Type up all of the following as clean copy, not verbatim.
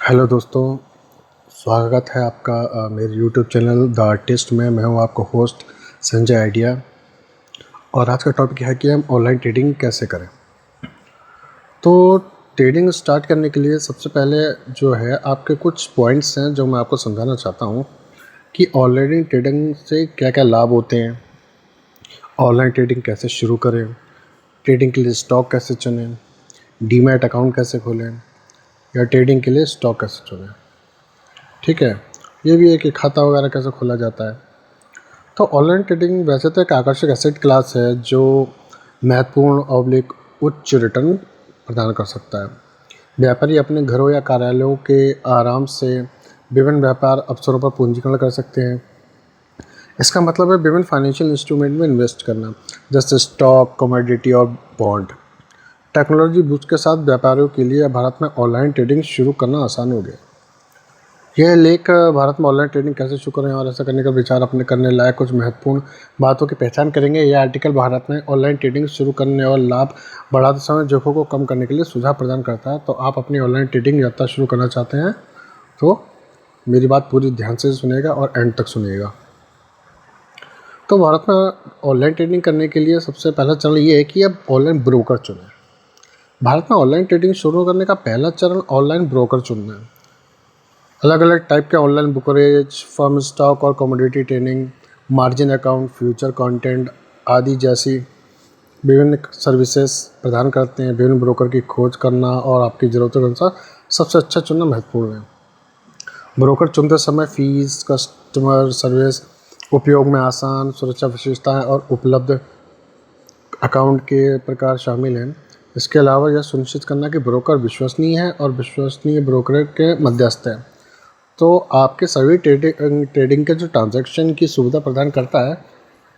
Hello दोस्तों, स्वागत है आपका मेरे यूट्यूब चैनल द आर्टिस्ट में। मैं हूं आपका होस्ट संजय आइडिया। और आज का टॉपिक है कि हम ऑनलाइन ट्रेडिंग कैसे करें। तो ट्रेडिंग स्टार्ट करने के लिए सबसे पहले जो है आपके कुछ पॉइंट्स हैं जो मैं आपको समझाना चाहता हूं कि ऑनलाइन ट्रेडिंग से क्या क्या लाभ होते हैं, ऑनलाइन ट्रेडिंग कैसे शुरू करें, ट्रेडिंग के लिए स्टॉक कैसे चुनें, डीमैट अकाउंट कैसे खोलें या ट्रेडिंग के लिए स्टॉक कैसे चुनें। ठीक है, ये भी है कि खाता वगैरह कैसे खोला जाता है। तो ऑनलाइन ट्रेडिंग वैसे तो एक आकर्षक एसेट क्लास है जो महत्वपूर्ण ऑब्लिक उच्च रिटर्न प्रदान कर सकता है। व्यापारी अपने घरों या कार्यालयों के आराम से विभिन्न व्यापार अवसरों पर पूंजीकरण कर सकते हैं। इसका मतलब है विभिन्न फाइनेंशियल इंस्ट्रूमेंट में इन्वेस्ट करना, जैसे स्टॉक, कमोडिटी और बॉन्ड। टेक्नोलॉजी बूस्ट के साथ व्यापारियों के लिए भारत में ऑनलाइन ट्रेडिंग शुरू करना आसान हो गया। यह लेख भारत में ऑनलाइन ट्रेडिंग कैसे शुरू करें और ऐसा करने का विचार अपने करने लायक कुछ महत्वपूर्ण बातों की पहचान करेंगे। यह आर्टिकल भारत में ऑनलाइन ट्रेडिंग शुरू करने और लाभ बढ़ाते समय जोखों को कम करने के लिए सुझाव प्रदान करता है। तो आप अपनी ऑनलाइन ट्रेडिंग यात्रा शुरू करना चाहते हैं तो मेरी बात पूरी ध्यान से सुनिएगा और एंड तक सुनिएगा। तो भारत में ऑनलाइन ट्रेडिंग करने के लिए सबसे पहला चरण ये है कि आप ऑनलाइन ब्रोकर चुनें। भारत में ऑनलाइन ट्रेडिंग शुरू करने का पहला चरण ऑनलाइन ब्रोकर चुनना है। अलग अलग टाइप के ऑनलाइन ब्रोकरेज फर्म स्टॉक और commodity trading, margin account, future content आदि जैसी विभिन्न सर्विसेज प्रदान करते हैं। विभिन्न ब्रोकर की खोज करना और आपकी ज़रूरतों के अनुसार सबसे अच्छा चुनना महत्वपूर्ण है। ब्रोकर चुनते समय फीस, कस्टमर सर्विस, उपयोग में आसान, सुरक्षा विशेषताएं और उपलब्ध अकाउंट के प्रकार शामिल हैं। इसके अलावा यह सुनिश्चित करना कि ब्रोकर विश्वसनीय है और विश्वसनीय ब्रोकर के मध्यस्थ है तो आपके सभी ट्रेडिंग के जो ट्रांजैक्शन की सुविधा प्रदान करता है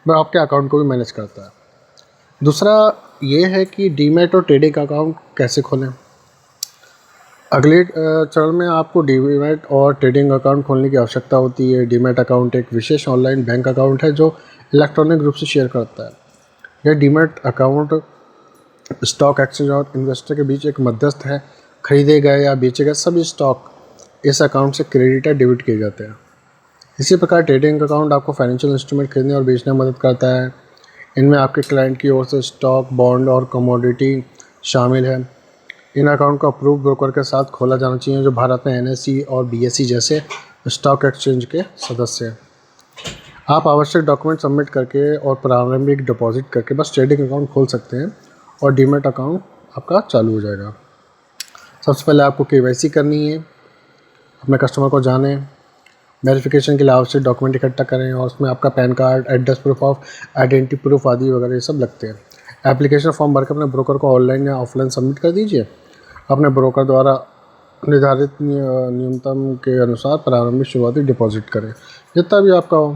वह आपके अकाउंट को भी मैनेज करता है। दूसरा ये है कि डीमैट और ट्रेडिंग अकाउंट कैसे खोलें। अगले चरण में आपको डीमैट और ट्रेडिंग अकाउंट खोलने की आवश्यकता होती है। डीमैट अकाउंट एक विशेष ऑनलाइन बैंक अकाउंट है जो इलेक्ट्रॉनिक रूप से शेयर करता है। यह डीमैट अकाउंट स्टॉक एक्सचेंज और इन्वेस्टर के बीच एक मध्यस्थ है। खरीदे गए या बेचे गए सभी स्टॉक इस अकाउंट से क्रेडिट या डेबिट किए जाते हैं। इसी प्रकार ट्रेडिंग अकाउंट आपको फाइनेंशियल इंस्ट्रूमेंट खरीदने और बेचने में मदद करता है। इनमें आपके क्लाइंट की ओर से स्टॉक, बॉन्ड और कमोडिटी शामिल है। इन अकाउंट को अप्रूव ब्रोकर के साथ खोला जाना चाहिए जो भारत में एनएसई और बीएसई जैसे स्टॉक एक्सचेंज के सदस्य हैं। आप आवश्यक डॉक्यूमेंट सबमिट करके और प्रारंभिक डिपॉजिट करके बस ट्रेडिंग अकाउंट खोल सकते हैं और डीमैट अकाउंट आपका चालू हो जाएगा। सबसे पहले आपको केवाईसी करनी है, अपने कस्टमर को जानें, वेरिफिकेशन के लिए आवश्यक डॉक्यूमेंट इकट्ठा करें और उसमें आपका pan card, address proof of identity proof आदि वगैरह ये सब लगते हैं। एप्लीकेशन फॉर्म भरकर अपने ब्रोकर को ऑनलाइन या ऑफलाइन सबमिट कर दीजिए। अपने ब्रोकर द्वारा निर्धारित न्यूनतम के अनुसार प्रारंभिक शुरुआती डिपॉजिट करें, जितना भी आपका हो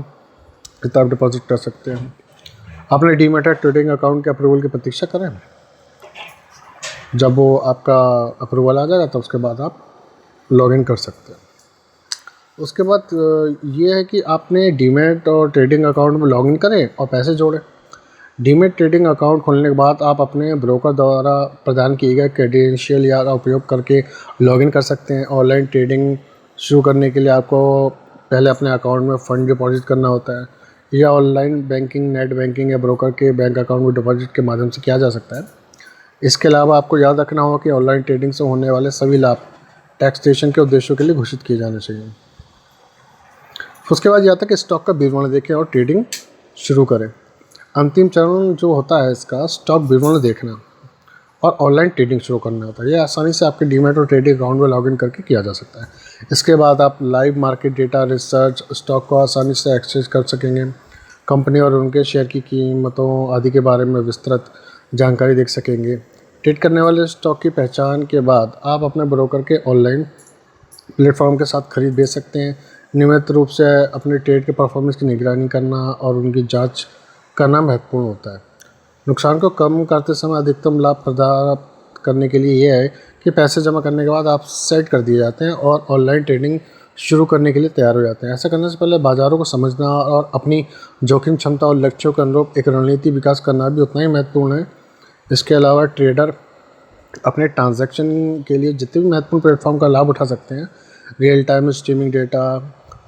जितना आप डिपॉजिट कर सकते हैं। अपने डीमैट ट्रेडिंग अकाउंट के अप्रूवल की प्रतीक्षा करें। जब वो आपका अप्रूवल आ जाएगा तो उसके बाद आप लॉगिन कर सकते हैं। उसके बाद ये है कि आपने डीमैट और ट्रेडिंग अकाउंट में लॉगिन करें और पैसे जोड़ें। डीमैट ट्रेडिंग अकाउंट खोलने के बाद आप अपने ब्रोकर द्वारा प्रदान किए गए क्रेडेंशियल या उपयोग करके लॉगिन कर सकते हैं। ऑनलाइन ट्रेडिंग शुरू करने के लिए आपको पहले अपने अकाउंट में फ़ंड डिपॉजिट करना होता है। यह ऑनलाइन बैंकिंग, नेट बैंकिंग या ब्रोकर के बैंक अकाउंट में डिपॉजिट के माध्यम से किया जा सकता है। इसके अलावा आपको याद रखना होगा कि ऑनलाइन ट्रेडिंग से होने वाले सभी लाभ टैक्सेशन के उद्देश्यों के लिए घोषित किए जाने चाहिए। उसके बाद यह आता है कि स्टॉक का विवरण देखें और ट्रेडिंग शुरू करें। अंतिम चरण जो होता है इसका स्टॉक विवरण देखना और ऑनलाइन ट्रेडिंग शुरू करना होता है। यह आसानी से आपके डीमैट और ट्रेडिंग अकाउंट में लॉगिन करके किया जा सकता है। इसके बाद आप live market data, research, stock को आसानी से एक्सेस कर सकेंगे। कंपनी और उनके शेयर की कीमतों आदि के बारे में विस्तृत जानकारी देख सकेंगे। ट्रेड करने वाले स्टॉक की पहचान के बाद आप अपने ब्रोकर के ऑनलाइन प्लेटफॉर्म के साथ खरीद बेच सकते हैं। नियमित रूप से अपने ट्रेड के परफॉर्मेंस की निगरानी करना और उनकी जांच करना महत्वपूर्ण होता है। नुकसान को कम करते समय अधिकतम लाभ प्राप्त करने के लिए यह है कि पैसे जमा करने के बाद आप सेट कर दिए जाते हैं और ऑनलाइन ट्रेडिंग शुरू करने के लिए तैयार हो जाते हैं। ऐसा करने से पहले बाज़ारों को समझना और अपनी जोखिम क्षमता और लक्ष्यों के अनुरूप एक रणनीति विकास करना भी उतना ही महत्वपूर्ण है। इसके अलावा ट्रेडर अपने ट्रांजैक्शन के लिए जितने भी महत्वपूर्ण प्लेटफॉर्म का लाभ उठा सकते हैं। रियल टाइम स्ट्रीमिंग डेटा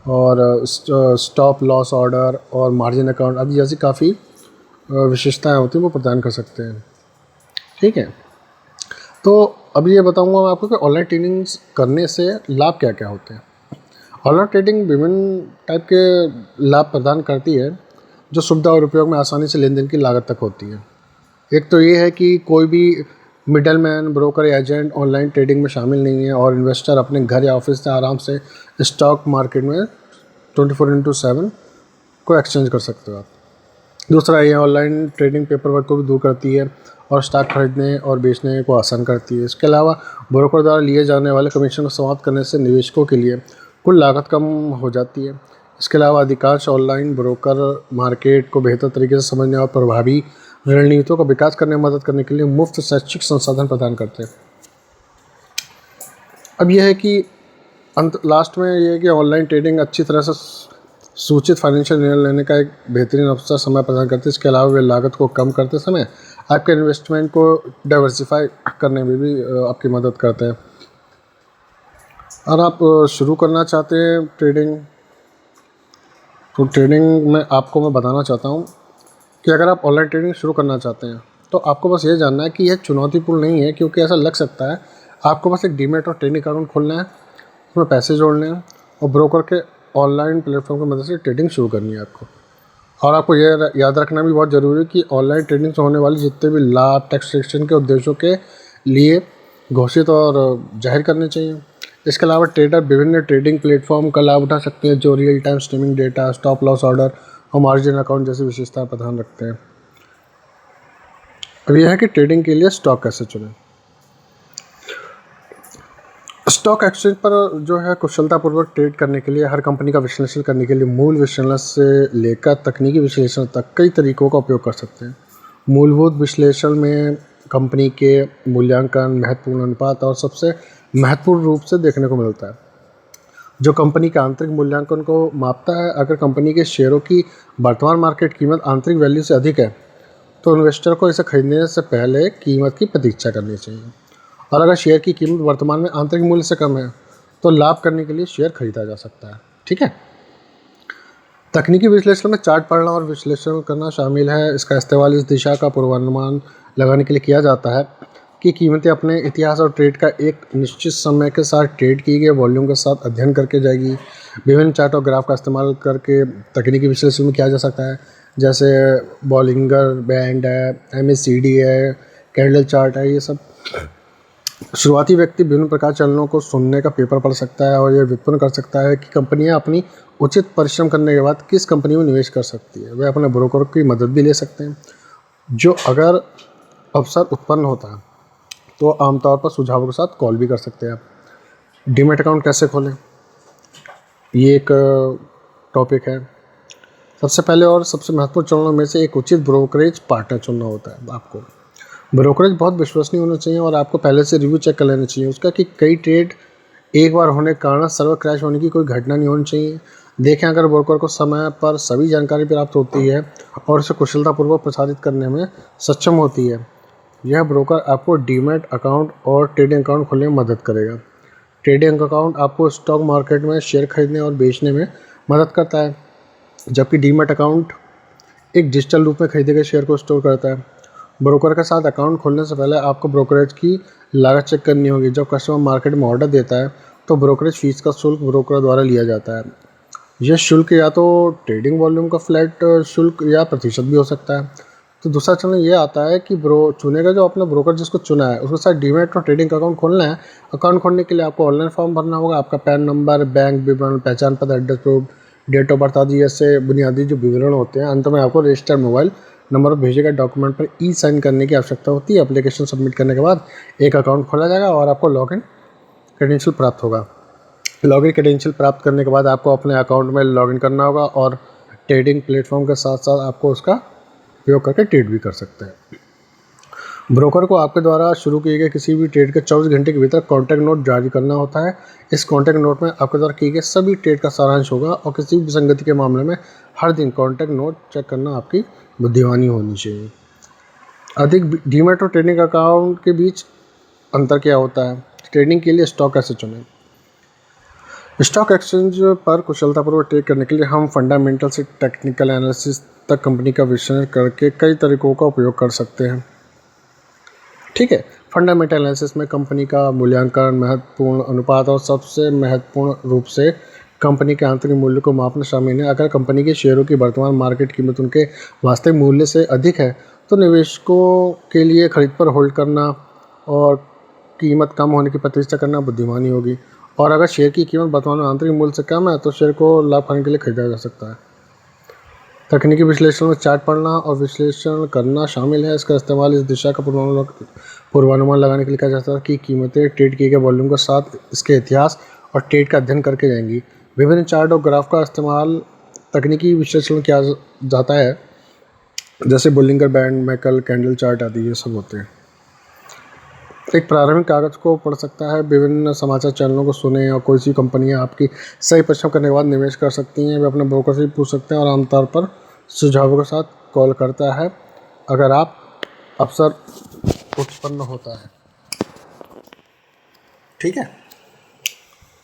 और स्टॉप लॉस ऑर्डर और मार्जिन अकाउंट आदि जैसी काफ़ी विशेषताएं होती हैं वो प्रदान कर सकते हैं। ठीक है, तो अभी ये बताऊंगा मैं आपको कि ऑनलाइन ट्रेडिंग करने से लाभ क्या क्या होते हैं। ऑनलाइन ट्रेडिंग विभिन्न टाइप के लाभ प्रदान करती है जो सुविधा और उपयोग में आसानी से लेन देन की लागत तक होती है। एक तो ये है कि कोई भी मिडल मैन, ब्रोकर या एजेंट ऑनलाइन ट्रेडिंग में शामिल नहीं है और इन्वेस्टर अपने घर या ऑफिस से आराम से स्टॉक मार्केट में 24/7 को एक्सचेंज कर सकते हो आप। दूसरा, ये ऑनलाइन ट्रेडिंग पेपर वर्क को भी दूर करती है और स्टॉक खरीदने और बेचने को आसान करती है। इसके अलावा ब्रोकर द्वारा लिए जाने वाले कमीशन को समाप्त करने से निवेशकों के लिए कुल लागत कम हो जाती है। इसके अलावा अधिकांश ऑनलाइन ब्रोकर मार्केट को बेहतर तरीके से समझने और प्रभावी रणनीतियों का विकास करने में मदद करने के लिए मुफ्त शैक्षिक संसाधन प्रदान करते हैं। अब यह है कि लास्ट में ये है कि ऑनलाइन ट्रेडिंग अच्छी तरह से सूचित फाइनेंशियल निर्णय लेने का एक बेहतरीन अवसर समय प्रदान करते हैं। इसके अलावा वे लागत को कम करते समय आपके इन्वेस्टमेंट को डाइवर्सिफाई करने में भी आपकी मदद करते हैं। और आप शुरू करना चाहते हैं ट्रेडिंग, तो ट्रेडिंग में आपको मैं बताना चाहता हूँ कि अगर आप ऑनलाइन ट्रेडिंग शुरू करना चाहते हैं तो आपको बस ये जानना है कि यह चुनौतीपूर्ण नहीं है, क्योंकि ऐसा लग सकता है। आपको बस एक डीमैट और ट्रेडिंग अकाउंट खोलना है, उसमें पैसे जोड़ने हैं और ब्रोकर के ऑनलाइन प्लेटफॉर्म की मदद से ट्रेडिंग शुरू करनी है आपको। और आपको यह याद रखना भी बहुत ज़रूरी है कि ऑनलाइन ट्रेडिंग से होने वाले जितने भी लाभ टैक्सेशन के उद्देश्यों के लिए घोषित और जाहिर करने चाहिए। इसके अलावा ट्रेडर विभिन्न ट्रेडिंग प्लेटफॉर्म का लाभ उठा सकते हैं जो real time streaming data, stop loss order और मार्जिन अकाउंट जैसी विशेषताएं प्रदान रखते हैं। अब यह है कि ट्रेडिंग के लिए स्टॉक कैसे चुनें। स्टॉक एक्सचेंज पर जो है कुशलतापूर्वक ट्रेड करने के लिए हर कंपनी का विश्लेषण करने के लिए मूल विश्लेषण से लेकर तकनीकी विश्लेषण तक कई तरीकों का उपयोग कर सकते हैं। मूलभूत विश्लेषण में कंपनी के मूल्यांकन, महत्वपूर्ण अनुपात और सबसे महत्वपूर्ण रूप से देखने को मिलता है जो कंपनी के आंतरिक मूल्यांकन को मापता है। अगर कंपनी के शेयरों की वर्तमान मार्केट कीमत आंतरिक वैल्यू से अधिक है तो इन्वेस्टर को इसे खरीदने से पहले कीमत की प्रतीक्षा करनी चाहिए, और अगर शेयर की कीमत वर्तमान में आंतरिक मूल्य से कम है तो लाभ करने के लिए शेयर खरीदा जा सकता है। ठीक है, तकनीकी विश्लेषण में चार्ट पढ़ना और विश्लेषण करना शामिल है। इसका इस्तेमाल इस दिशा का पूर्वानुमान लगाने के लिए किया जाता है कि कीमतें अपने इतिहास और ट्रेड का एक निश्चित समय के साथ ट्रेड किए गए वॉल्यूम के साथ अध्ययन करके जाएगी। विभिन्न चार्ट और ग्राफ का इस्तेमाल करके तकनीकी विश्लेषण में किया जा सकता है, जैसे बॉलिंगर बैंड है, MACD है, कैंडल चार्ट है। ये सब शुरुआती व्यक्ति विभिन्न प्रकार चैनलों को सुनने का पेपर पढ़ सकता है और यह व्युत्पन्न कर सकता है कि कंपनियां अपनी उचित परिश्रम करने के बाद किस कंपनी में निवेश कर सकती है। वे अपने ब्रोकर की मदद भी ले सकते हैं जो अगर अवसर उत्पन्न होता है तो आमतौर पर सुझावों के साथ कॉल भी कर सकते हैं आप। डीमैट अकाउंट कैसे खोलें, ये एक टॉपिक है। सबसे पहले और सबसे महत्वपूर्ण चरणों में से एक उचित ब्रोकरेज पार्टनर चुनना होता है। आपको ब्रोकरेज बहुत विश्वसनीय होना चाहिए और आपको पहले से रिव्यू चेक कर लेना चाहिए उसका कि कई ट्रेड एक बार होने के कारण सर्वर क्रैश होने की कोई घटना नहीं होनी चाहिए। देखें अगर ब्रोकर को समय पर सभी जानकारी प्राप्त होती है और उसे कुशलतापूर्वक प्रसारित करने में सक्षम होती है, यह ब्रोकर आपको डीमैट अकाउंट और ट्रेडिंग अकाउंट खोलने में मदद करेगा। ट्रेडिंग अकाउंट आपको स्टॉक मार्केट में शेयर खरीदने और बेचने में मदद करता है, जबकि डीमैट अकाउंट एक डिजिटल रूप में खरीदे गए शेयर को स्टोर करता है। ब्रोकर के साथ अकाउंट खोलने से पहले आपको ब्रोकरेज की लागत चेक करनी होगी। जब कस्टमर मार्केट में ऑर्डर देता है तो ब्रोकरेज फीस का शुल्क ब्रोकर द्वारा लिया जाता है। यह शुल्क या तो ट्रेडिंग वॉल्यूम का फ्लैट शुल्क या प्रतिशत भी हो सकता है। तो दूसरा चरण ये आता है कि चुनेगा जो आपने ब्रोकर जिसको चुना है उसके साथ डीमैट और ट्रेडिंग अकाउंट खोलना है। अकाउंट खोलने के लिए आपको ऑनलाइन फॉर्म भरना होगा। आपका पैन नंबर, बैंक विवरण, पहचान पत्र, address proof, date of birth आदि जैसे बुनियादी जो विवरण होते हैं। अंत में आपको रजिस्टर्ड मोबाइल नंबर पर भेजे गए डॉक्यूमेंट पर साइन करने की आवश्यकता होती है। एप्लीकेशन सबमिट करने के बाद एक अकाउंट खोला जाएगा और आपको लॉगिन क्रेडेंशियल प्राप्त होगा। लॉगिन क्रेडेंशियल प्राप्त करने के बाद आपको अपने अकाउंट में लॉगिन करना होगा और ट्रेडिंग प्लेटफॉर्म के साथ साथ आपको उसका उपयोग करके ट्रेड भी कर सकते हैं। ब्रोकर को आपके द्वारा शुरू किए गए किसी भी ट्रेड के 24 घंटे के भीतर कॉन्टैक्ट नोट जारी करना होता है। इस कॉन्टैक्ट नोट में आपके द्वारा किए गए सभी ट्रेड का सारांश होगा और किसी भी विसंगति के मामले में हर दिन कॉन्टैक्ट नोट चेक करना आपकी बुद्धिमानी होनी चाहिए। अधिक डीमैट और ट्रेडिंग अकाउंट के बीच अंतर क्या होता है, ट्रेडिंग के लिए स्टॉक कैसे चुनें। स्टॉक एक्सचेंज पर कुशलतापूर्वक ट्रेड करने के लिए हम फंडामेंटल से टेक्निकल एनालिसिस तक कंपनी का विश्लेषण करके कई तरीकों का उपयोग कर सकते हैं। ठीक है, फंडामेंटल एनालिसिस में कंपनी का मूल्यांकन, महत्वपूर्ण अनुपात और सबसे महत्वपूर्ण रूप से कंपनी के आंतरिक मूल्य को मापना शामिल है। अगर कंपनी के शेयरों की वर्तमान मार्केट कीमत उनके वास्तविक मूल्य से अधिक है तो निवेशकों के लिए खरीद पर होल्ड करना और कीमत कम होने की प्रतीक्षा करना बुद्धिमानी होगी। और अगर शेयर की कीमत वर्तमान आंतरिक मूल्य से कम है तो शेयर को लाभ खाने के लिए खरीदा जा सकता है। तकनीकी विश्लेषण में चार्ट पढ़ना और विश्लेषण करना शामिल है। इसका इस्तेमाल इस दिशा का पूर्वानुमान लगाने के लिए किया जाता है कि कीमतें ट्रेड किए गए वॉल्यूम के साथ इसके इतिहास और ट्रेड का अध्ययन करके जाएंगी। विभिन्न चार्ट और ग्राफ का इस्तेमाल तकनीकी विश्लेषण किया जाता है, जैसे Bollinger band, Maikal, candle chart आदि ये सब होते हैं। एक प्रारंभिक कागज को पढ़ सकता है, विभिन्न समाचार चैनलों को सुने और कोई सी कंपनियां आपकी सही परिश्रम करने के बाद निवेश कर सकती हैं। वे अपने ब्रोकर से पूछ सकते हैं और आमतौर पर सुझावों के साथ कॉल करता है अगर आप अवसर उत्पन्न होता है। ठीक है,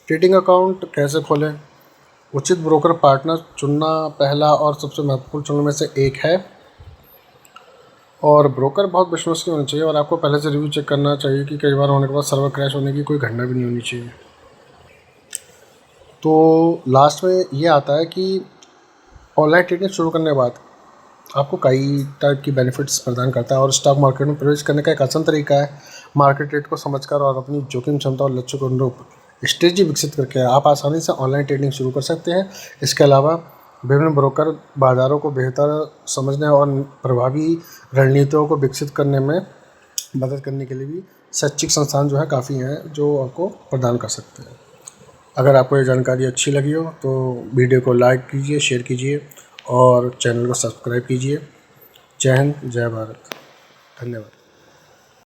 ट्रेडिंग अकाउंट कैसे खोलें? उचित ब्रोकर पार्टनर चुनना पहला और सबसे महत्वपूर्ण चुनने में से एक है। और ब्रोकर बहुत विश्वसनीय होना चाहिए और आपको पहले से रिव्यू चेक करना चाहिए कि कई बार होने के बाद सर्वर क्रैश होने की कोई घटना भी नहीं होनी चाहिए। तो लास्ट में ये आता है कि ऑनलाइन ट्रेडिंग शुरू करने के बाद आपको कई टाइप की बेनिफिट्स प्रदान करता है और स्टॉक मार्केट में प्रवेश करने का एक आसान तरीका है। मार्केट रेट को समझकर और अपनी जोखिम क्षमता और लक्ष्य के अनुरूप स्ट्रेटजी विकसित करके आप आसानी से ऑनलाइन ट्रेडिंग शुरू कर सकते हैं। इसके अलावा विभिन्न ब्रोकर बाज़ारों को बेहतर समझने और प्रभावी रणनीतियों को विकसित करने में मदद करने के लिए भी शैक्षिक संस्थान जो है काफ़ी हैं जो आपको प्रदान कर सकते हैं। अगर आपको ये जानकारी अच्छी लगी हो तो वीडियो को लाइक कीजिए, शेयर कीजिए और चैनल को सब्सक्राइब कीजिए। जय हिंद, जय भारत, धन्यवाद।